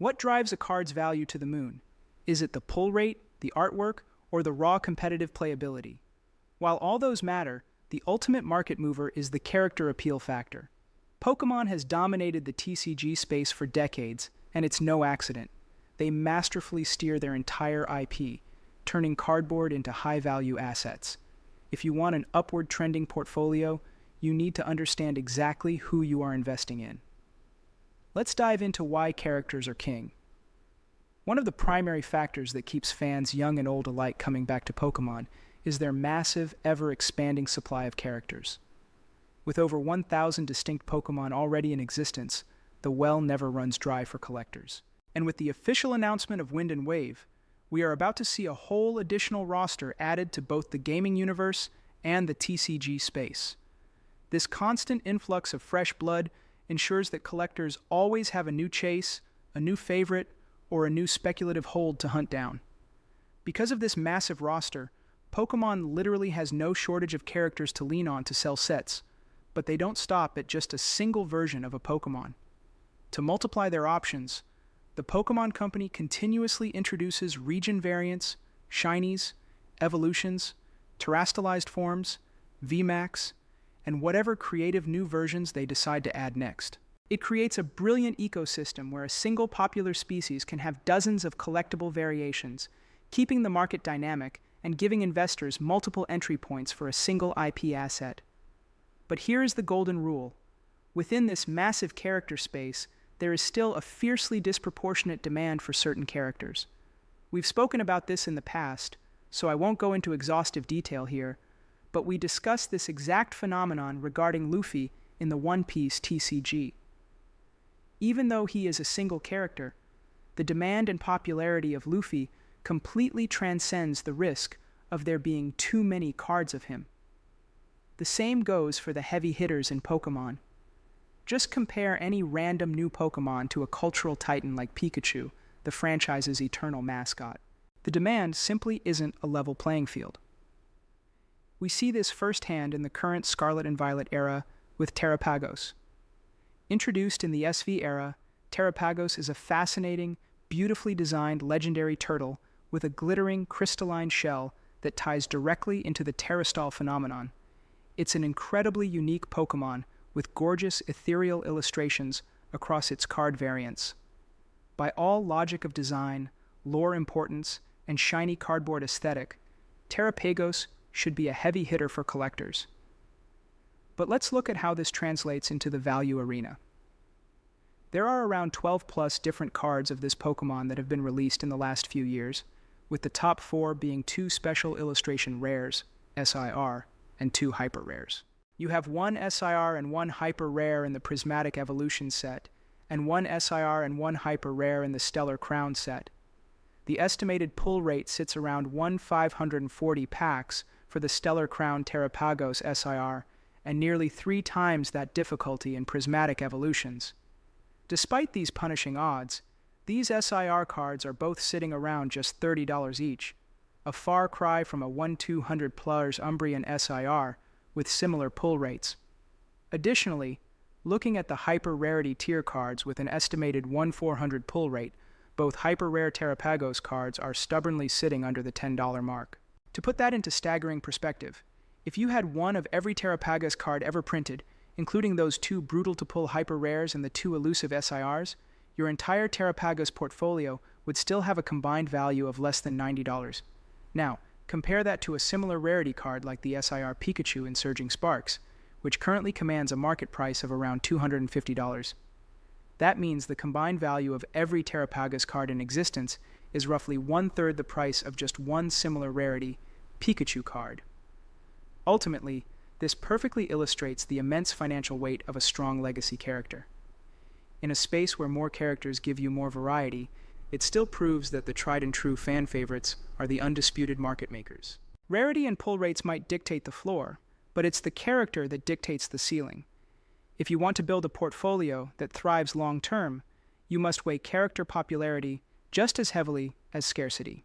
What drives a card's value to the moon? Is it the pull rate, the artwork, or the raw competitive playability? While all those matter, the ultimate market mover is the character appeal factor. Pokémon has dominated the TCG space for decades, and it's no accident. They masterfully steer their entire IP, turning cardboard into high-value assets. If you want an upward trending portfolio, you need to understand exactly who you are investing in. Let's dive into why characters are king. One of the primary factors that keeps fans young and old alike coming back to Pokémon is their massive, ever-expanding supply of characters. With over 1,000 distinct Pokémon already in existence, the well never runs dry for collectors. And with the official announcement of Wind and Wave, we are about to see a whole additional roster added to both the gaming universe and the TCG space. This constant influx of fresh blood ensures that collectors always have a new chase, a new favorite, or a new speculative hold to hunt down. Because of this massive roster, Pokémon literally has no shortage of characters to lean on to sell sets, but they don't stop at just a single version of a Pokémon. To multiply their options, the Pokémon Company continuously introduces region variants, shinies, evolutions, terastallized forms, VMAX, and whatever creative new versions they decide to add next. It creates a brilliant ecosystem where a single popular species can have dozens of collectible variations, keeping the market dynamic and giving investors multiple entry points for a single IP asset. But here is the golden rule. Within this massive character space, there is still a fiercely disproportionate demand for certain characters. We've spoken about this in the past, so I won't go into exhaustive detail here, but we discussed this exact phenomenon regarding Luffy in the One Piece TCG. Even though he is a single character, the demand and popularity of Luffy completely transcends the risk of there being too many cards of him. The same goes for the heavy hitters in Pokémon. Just compare any random new Pokémon to a cultural titan like Pikachu, the franchise's eternal mascot. The demand simply isn't a level playing field. We see this firsthand in the current Scarlet and Violet era with Terrapagos. Introduced in the SV era, Terrapagos is a fascinating, beautifully designed legendary turtle with a glittering crystalline shell that ties directly into the Terrastall phenomenon. It's an incredibly unique Pokémon with gorgeous ethereal illustrations across its card variants. By all logic of design, lore importance, and shiny cardboard aesthetic, Terrapagos should be a heavy hitter for collectors. But let's look at how this translates into the value arena. There are around 12 plus different cards of this Pokémon that have been released in the last few years, with the top 4 being 2 special illustration rares, SIR, and 2 hyper rares. You have 1 SIR and 1 hyper rare in the Prismatic Evolution set, and 1 SIR and 1 hyper rare in the Stellar Crown set. The estimated pull rate sits around 1/540 packs for the Stellar Crown Terrapagos SIR, and nearly 3 times that difficulty in Prismatic Evolutions. Despite these punishing odds, these SIR cards are both sitting around just $30 each, a far cry from a 1/200 plus Umbreon SIR with similar pull rates. Additionally, looking at the hyper rarity tier cards with an estimated 1/400 pull rate, both hyper rare Terrapagos cards are stubbornly sitting under the $10 mark. To put that into staggering perspective, if you had one of every Terrapagos card ever printed, including those 2 brutal-to-pull hyper rares and the 2 elusive SIRs, your entire Terrapagos portfolio would still have a combined value of less than $90. Now, compare that to a similar rarity card like the SIR Pikachu in Surging Sparks, which currently commands a market price of around $250. That means the combined value of every Terrapagos card in existence is roughly 1/3 the price of just one similar rarity, Pikachu card. Ultimately, this perfectly illustrates the immense financial weight of a strong legacy character. In a space where more characters give you more variety, it still proves that the tried-and-true fan favorites are the undisputed market makers. Rarity and pull rates might dictate the floor, but it's the character that dictates the ceiling. If you want to build a portfolio that thrives long-term, you must weigh character popularity just as heavily as scarcity.